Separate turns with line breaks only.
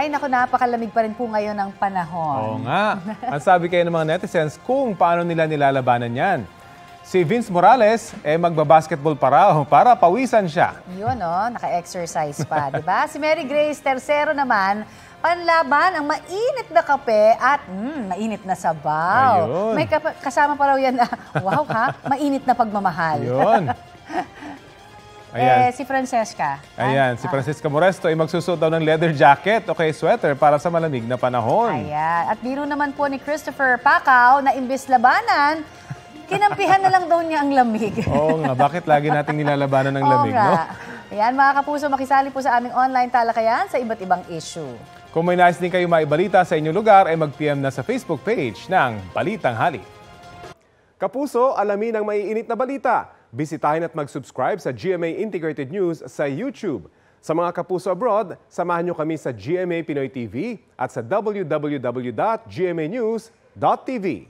Ay, naku, napakalamig pa rin po ngayon ng panahon.
Oo nga. Ang sabi kayo ng mga netizens kung paano nila nilalabanan yan. Si Vince Morales, magbabasketball pa raw para pawisan siya.
Yun, naka-exercise pa, di ba? Si Mary Grace Tercero naman, panlaban ang mainit na kape at mainit na sabaw.
Ayun.
May kasama pa raw yan na, wow ha, mainit na pagmamahal.
Yun. Ayan.
Si Francesca.
Ayan, si Francesca Moresto ay magsusuot daw ng leather jacket o kaya sweater para sa malamig na panahon.
Ayan. At biro naman po ni Christopher Pacao na imbes labanan, kinampihan na lang daw niya ang lamig.
Oo nga, bakit lagi nating nilalabanan ng lamig, no?
Ayan, mga kapuso, makisali po sa aming online talakayan sa iba't ibang issue.
Kung may nais din kayo maibalita sa inyong lugar, ay mag-PM na sa Facebook page ng Balitang Hali. Kapuso, alamin ang maiinit na balita. Bisitahin at mag-subscribe sa GMA Integrated News sa YouTube. Sa mga kapuso abroad, samahan nyo kami sa GMA Pinoy TV at sa www.gmanews.tv.